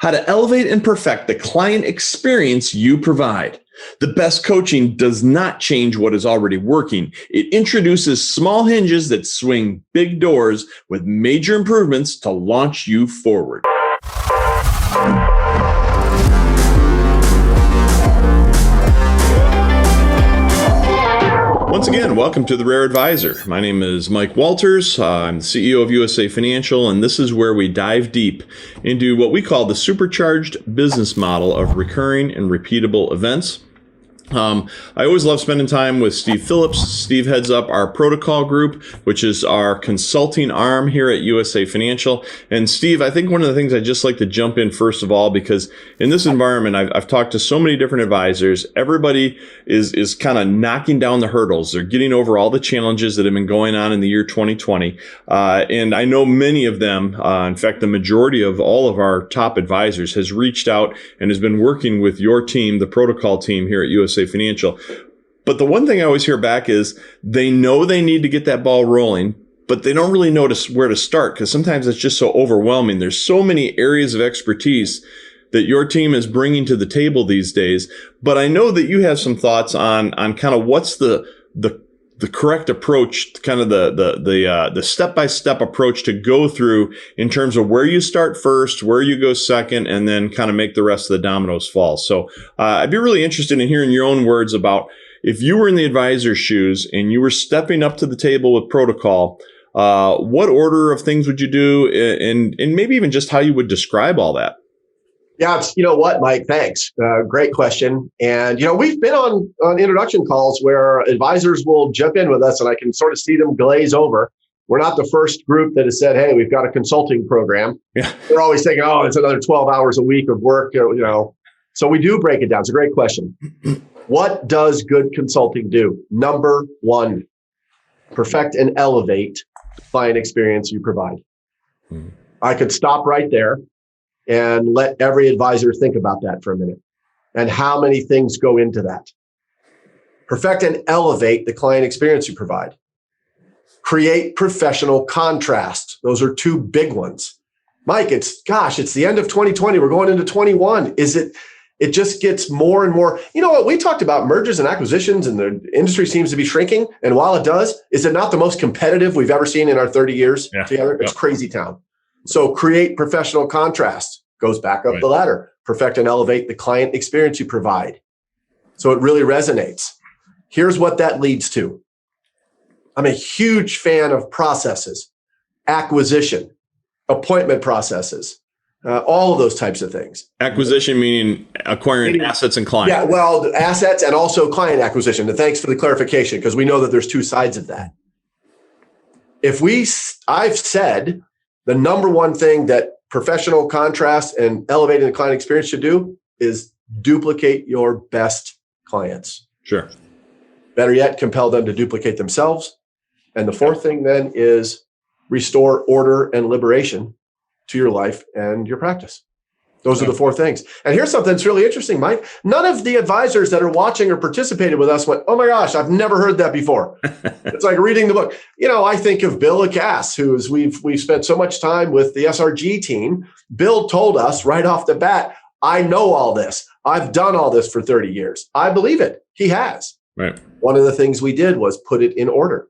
how to elevate and perfect the client experience you provide. The best coaching does not change what is already working. It introduces small hinges that swing big doors with major improvements to launch you forward. Once again, welcome to The Rare Advisor. My name is Mike Walters. I'm the CEO of USA Financial, and this is where we dive deep into what we call the supercharged business model of recurring and repeatable events. I always love spending time with Steve Phillips. Steve heads up our protocol group, which is our consulting arm here at USA Financial. And Steve, I think one of the things I just like to jump in first of all, because in this environment, I've talked to so many different advisors. Everybody is kind of knocking down the hurdles. They're getting over all the challenges that have been going on in the year 2020. And I know many of them, in fact, the majority of all of our top advisors has reached out and has been working with your team, the protocol team here at USA Financial. But the one thing I always hear back is they know they need to get that ball rolling, but they don't really know where to start because sometimes it's just so overwhelming. There's so many areas of expertise that your team is bringing to the table these days. But I know that you have some thoughts on kind of what's the correct approach, kind of the step-by-step approach to go through in terms of where you start first, where you go second, and then kind of make the rest of the dominoes fall. So I'd be really interested in hearing your own words about if you were in the advisor's shoes and you were stepping up to the table with protocol, what order of things would you do, and maybe even just how you would describe all that? Yeah, you know what, Mike, thanks. Great question. And, we've been on introduction calls where advisors will jump in with us and I can sort of see them glaze over. We're not the first group that has said, hey, we've got a consulting program. Yeah. They're always thinking, oh, it's another 12 hours a week of work, So we do break it down. It's a great question. What does good consulting do? Number one, perfect and elevate the client experience you provide. I could stop right there and let every advisor think about that for a minute and how many things go into that. Perfect and elevate the client experience you provide. Create professional contrast. Those are two big ones. Mike, it's the end of 2020. We're going into 21. It just gets more and more. You know what? We talked about mergers and acquisitions and the industry seems to be shrinking. And while it does, is it not the most competitive we've ever seen in our 30 years together? It's crazy town. So create professional contrast, goes back up the ladder. Perfect and elevate the client experience you provide. So it really resonates. Here's what that leads to. I'm a huge fan of processes, acquisition, appointment processes, all of those types of things. Acquisition meaning acquiring assets and clients. Yeah, well, assets and also client acquisition. And thanks for the clarification because we know that there's two sides of that. I've said the number one thing that professional contrast and elevating the client experience should do is duplicate your best clients. Sure. Better yet, compel them to duplicate themselves. And the fourth thing then is restore order and liberation to your life and your practice. Those are the four things. And here's something that's really interesting, Mike. None of the advisors that are watching or participated with us went, oh my gosh, I've never heard that before. It's like reading the book. I think of Bill Lacasse, we've spent so much time with the SRG team. Bill told us right off the bat, I know all this. I've done all this for 30 years. I believe it. He has. Right. One of the things we did was put it in order.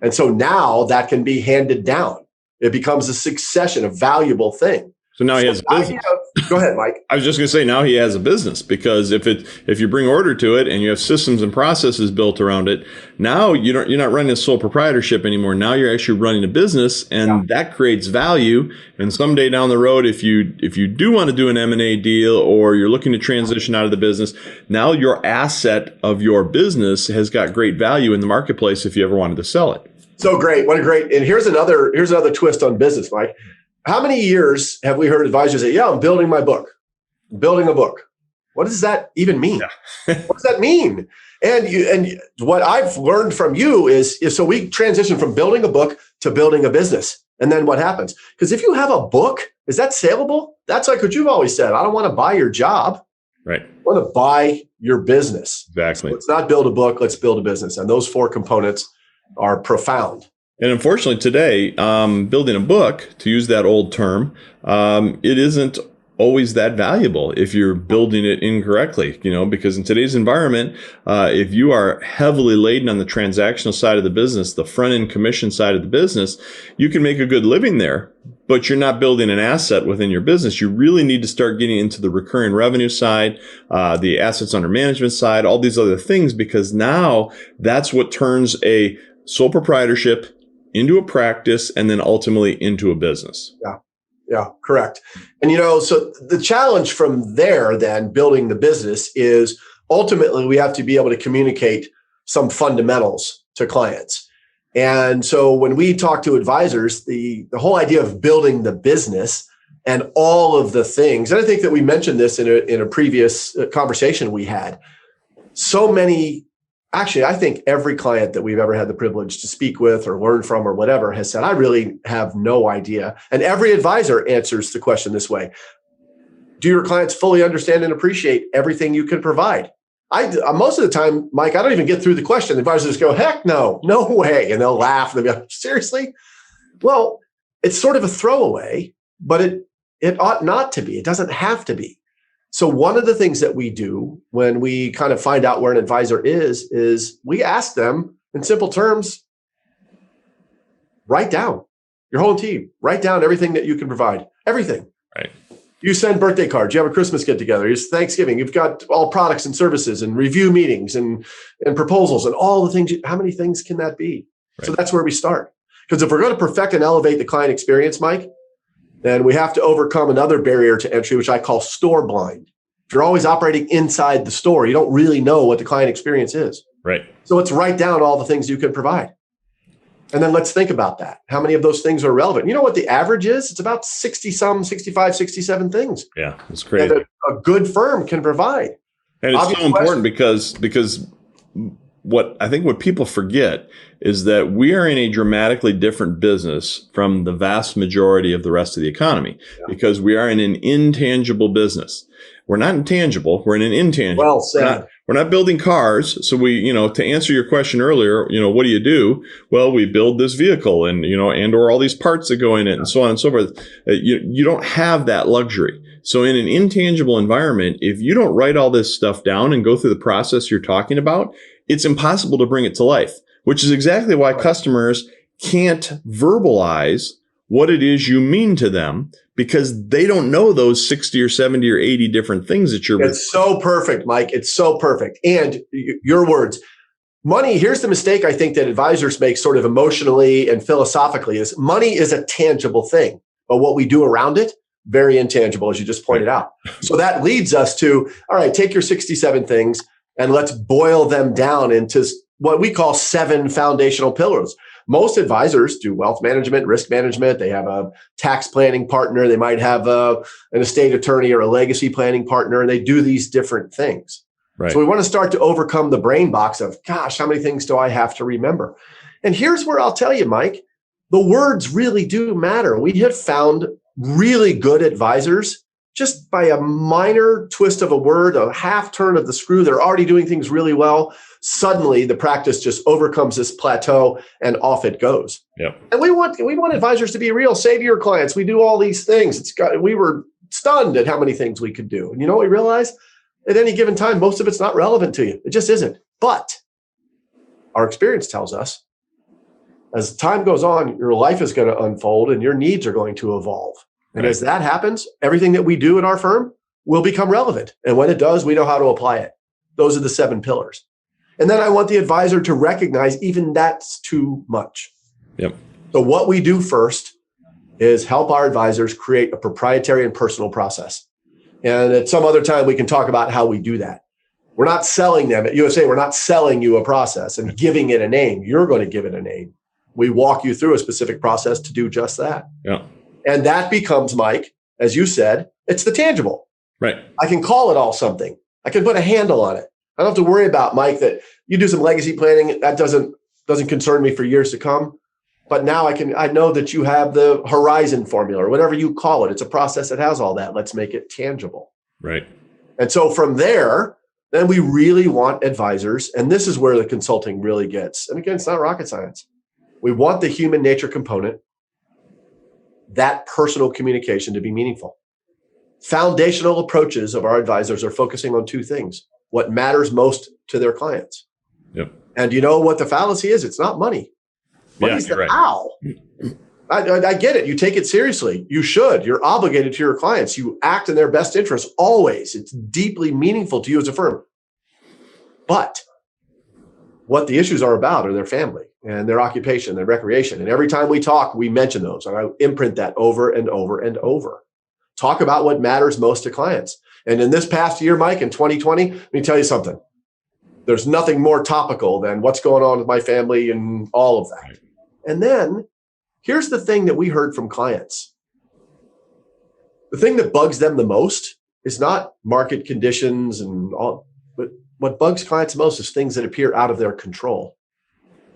And so now that can be handed down. It becomes a succession, a valuable thing. So now he has a business. Go ahead, Mike. I was just going to say now he has a business because if you bring order to it and you have systems and processes built around it, now you're not running a sole proprietorship anymore. Now you're actually running a business, and that creates value. And someday down the road, if you do want to do an M&A deal or you're looking to transition out of the business, now your asset of your business has got great value in the marketplace if you ever wanted to sell it. So great. What a great. And here's another twist on business, Mike. How many years have we heard advisors say, I'm building my book, building a book? What does that even mean? Yeah. What does that mean? And what I've learned from you is so we transition from building a book to building a business. And then what happens? Because if you have a book, is that saleable? That's like what you've always said. I don't want to buy your job. Right. I want to buy your business. Exactly. So let's not build a book. Let's build a business. And those four components are profound. And unfortunately today, building a book, to use that old term, it isn't always that valuable if you're building it incorrectly, because in today's environment, if you are heavily laden on the transactional side of the business, the front end commission side of the business, you can make a good living there, but you're not building an asset within your business. You really need to start getting into the recurring revenue side, the assets under management side, all these other things, because now that's what turns a sole proprietorship into a practice and then ultimately into a business. Yeah, correct. And, so the challenge from there, then building the business, is ultimately we have to be able to communicate some fundamentals to clients. And so when we talk to advisors, the whole idea of building the business and all of the things, and I think that we mentioned this in a previous conversation we had, so many. Actually, I think every client that we've ever had the privilege to speak with or learn from or whatever has said, I really have no idea. And every advisor answers the question this way. Do your clients fully understand and appreciate everything you can provide? Most of the time, Mike, I don't even get through the question. The advisors go, heck no way. And they'll laugh. And they'll go, seriously? Well, it's sort of a throwaway, but it ought not to be. It doesn't have to be. So one of the things that we do when we kind of find out where an advisor is we ask them in simple terms, write down your whole team, write down everything that you can provide, everything. Right. You send birthday cards, you have a Christmas get together, it's Thanksgiving, you've got all products and services and review meetings and proposals and all the things. How many things can that be? Right. So that's where we start. Because if we're going to perfect and elevate the client experience, Mike, then we have to overcome another barrier to entry, which I call store blind. If you're always operating inside the store, you don't really know what the client experience is. Right. So let's write down all the things you can provide. And then let's think about that. How many of those things are relevant? You know what the average is? It's about 65, 67 things. Yeah, it's crazy. That a good firm can provide. And it's so important because what people forget is that we are in a dramatically different business from the vast majority of the rest of the economy, because we are in an intangible business. We're not intangible. We're in an intangible. Well said. We're not building cars. So we, to answer your question earlier, what do you do? Well, we build this vehicle and, or all these parts that go in it and so on and so forth. You don't have that luxury. So in an intangible environment, if you don't write all this stuff down and go through the process you're talking about, it's impossible to bring it to life, which is exactly why customers can't verbalize what it is you mean to them, because they don't know those 60 or 70 or 80 different things that you're. It's so perfect, Mike. It's so perfect. And your words, money, here's the mistake I think that advisors make sort of emotionally and philosophically is money is a tangible thing, but what we do around it, very intangible, as you just pointed out. So that leads us to, all right, take your 67 things and let's boil them down into what we call 7 foundational pillars. Most advisors do wealth management, risk management. They have a tax planning partner. They might have an estate attorney or a legacy planning partner, and they do these different things. Right. So we want to start to overcome the brain box of, gosh, how many things do I have to remember? And here's where I'll tell you, Mike, the words really do matter. We have found really good advisors just by a minor twist of a word, a half turn of the screw. They're already doing things really well. Suddenly, the practice just overcomes this plateau and off it goes. Yep. And we want advisors to be real savior clients. We do all these things. We were stunned at how many things we could do. And you know what we realized? At any given time, most of it's not relevant to you. It just isn't. But our experience tells us, as time goes on, your life is going to unfold and your needs are going to evolve. And as that happens, everything that we do in our firm will become relevant. And when it does, we know how to apply it. Those are the 7 pillars. And then I want the advisor to recognize even that's too much. Yep. So what we do first is help our advisors create a proprietary and personal process. And at some other time, we can talk about how we do that. We're not selling them. At USA, we're not selling you a process and giving it a name. You're going to give it a name. We walk you through a specific process to do just that. Yeah. And that becomes, Mike, as you said, it's the tangible. Right. I can call it all something. I can put a handle on it. I don't have to worry about, Mike, that you do some legacy planning. That doesn't concern me for years to come. But now I know that you have the horizon formula or whatever you call it. It's a process that has all that. Let's make it tangible. Right. And so from there, then we really want advisors. And this is where the consulting really gets. And again, it's not rocket science. We want the human nature component, that personal communication, to be meaningful. foundational approaches of our advisors are focusing on two things: what matters most to their clients. Yep. And you know what the fallacy is? It's not money. Money's you're the right. how. I get it. You take it seriously. You should. You're obligated to your clients. You act in their best interest always. It's deeply meaningful to you as a firm. But what the issues are about are their family and their occupation, their recreation. And every time we talk, we mention those. And I imprint that over and over and over. Talk about what matters most to clients. And in this past year, Mike, in 2020, let me tell you something. There's nothing more topical than what's going on with my family and all of that. And then here's the thing that we heard from clients. The thing that bugs them the most is not market conditions and all, but what bugs clients the most is things that appear out of their control.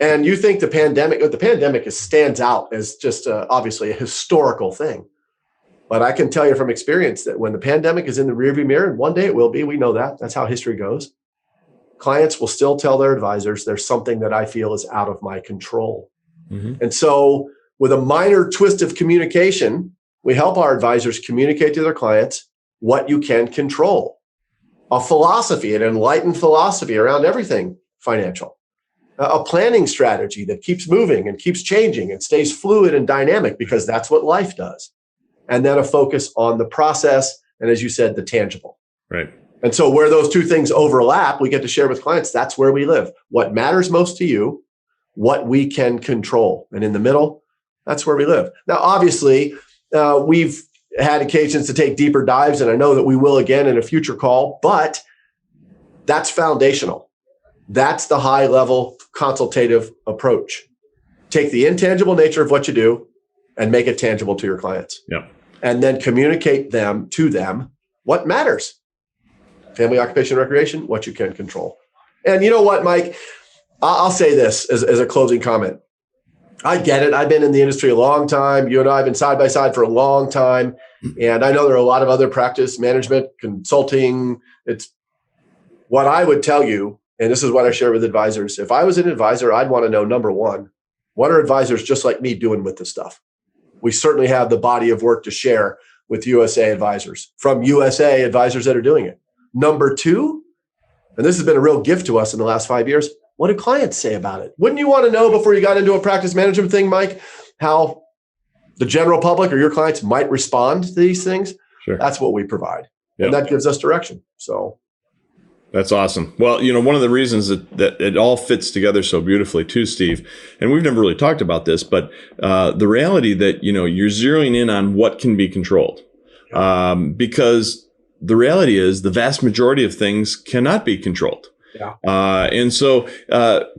And you think the pandemic stands out as just obviously a historical thing. But I can tell you from experience that when the pandemic is in the rearview mirror, and one day it will be, we know that, that's how history goes, clients will still tell their advisors, there's something that I feel is out of my control. Mm-hmm. And so with a minor twist of communication, we help our advisors communicate to their clients what you can control. A philosophy, an enlightened philosophy around everything financial. A planning strategy that keeps moving and keeps changing and stays fluid and dynamic because that's what life does. And then a focus on the process and, as you said, the tangible. Right. And so where those two things overlap, we get to share with clients, that's where we live. What matters most to you, what we can control. And in the middle, that's where we live. Now, obviously, we've had occasions to take deeper dives, and I know that we will again in a future call, but that's foundational. That's the high-level consultative approach. Take the intangible nature of what you do and make it tangible to your clients. Yeah. And then communicate to them what matters. Family, occupation, recreation, what you can control. And you know what, Mike? I'll say this as a closing comment. I get it. I've been in the industry a long time. You and I have been side by side for a long time. And I know there are a lot of other practice management, consulting. It's what I would tell you, and this is what I share with advisors. If I was an advisor, I'd want to know, number one, what are advisors just like me doing with this stuff? We certainly have the body of work to share with USA advisors, from USA advisors that are doing it. Number two, and this has been a real gift to us in the last 5 years, what do clients say about it? Wouldn't you want to know before you got into a practice management thing, Mike, how the general public or your clients might respond to these things? Sure. That's what we provide. Yep. And that gives us direction. So that's awesome. Well, one of the reasons that it all fits together so beautifully too, Steve, and we've never really talked about this, but the reality that, you're zeroing in on what can be controlled, because the reality is the vast majority of things cannot be controlled. Yeah. And so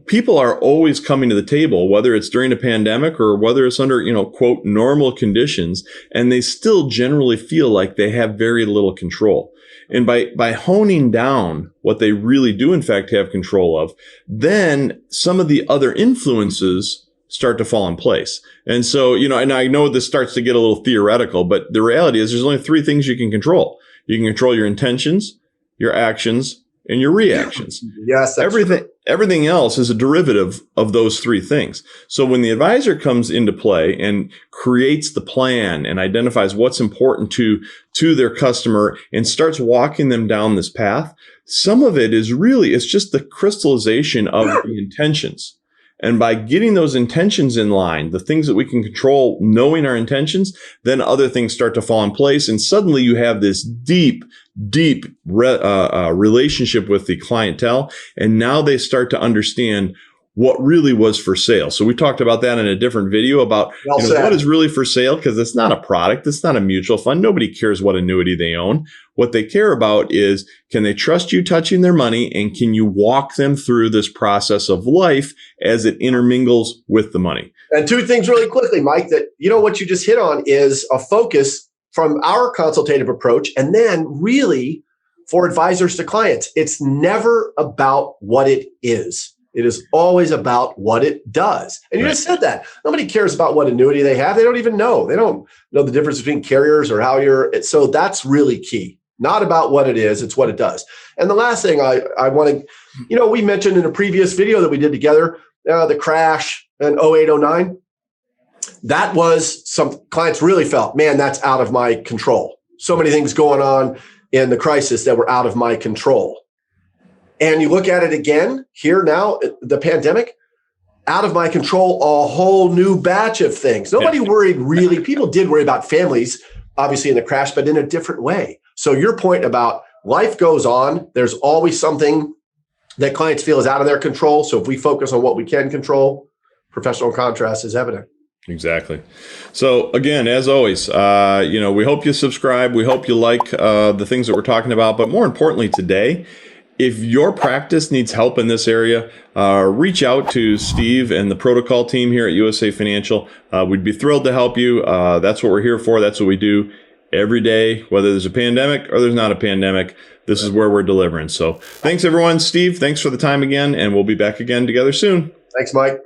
people are always coming to the table, whether it's during a pandemic or whether it's under, quote, normal conditions, and they still generally feel like they have very little control. And by honing down what they really do, in fact, have control of, then some of the other influences start to fall in place. And so, and I know this starts to get a little theoretical, but the reality is there's only three things you can control. You can control your intentions, your actions, and your reactions. Yes, everything else is a derivative of those three things. So when the advisor comes into play and creates the plan and identifies what's important to their customer and starts walking them down this path, some of it is really, it's just the crystallization of the intentions. And by getting those intentions in line, the things that we can control, knowing our intentions, then other things start to fall in place. And suddenly you have this deep relationship with the clientele. And now they start to understand what really was for sale. So we talked about that in a different video about what is really for sale, because it's not a product. It's not a mutual fund. Nobody cares what annuity they own. What they care about is, can they trust you touching their money, and can you walk them through this process of life as it intermingles with the money? And two things really quickly, Mike, that what you just hit on is a focus from our consultative approach, and then really for advisors to clients. It's never about what it is. It is always about what it does. And you just said that. Nobody cares about what annuity they have. They don't even know. They don't know the difference between carriers or how so that's really key. Not about what it is, it's what it does. And the last thing I want to, we mentioned in a previous video that we did together, the crash in 08, 09. That was some clients really felt, man, that's out of my control. so many things going on in the crisis that were out of my control. And you look at it again here now, the pandemic, out of my control, a whole new batch of things. Nobody worried really. People did worry about families, obviously in the crash, but in a different way. So your point about life goes on. There's always something that clients feel is out of their control. So if we focus on what we can control, professional contrast is evident. Exactly. So again, as always, we hope you subscribe. We hope you like the things that we're talking about. But more importantly today, if your practice needs help in this area, reach out to Steve and the protocol team here at USA Financial. We'd be thrilled to help you. That's what we're here for. That's what we do every day, whether there's a pandemic or there's not a pandemic. This is where we're delivering. So thanks, everyone. Steve, thanks for the time again, and we'll be back again together soon. Thanks, Mike.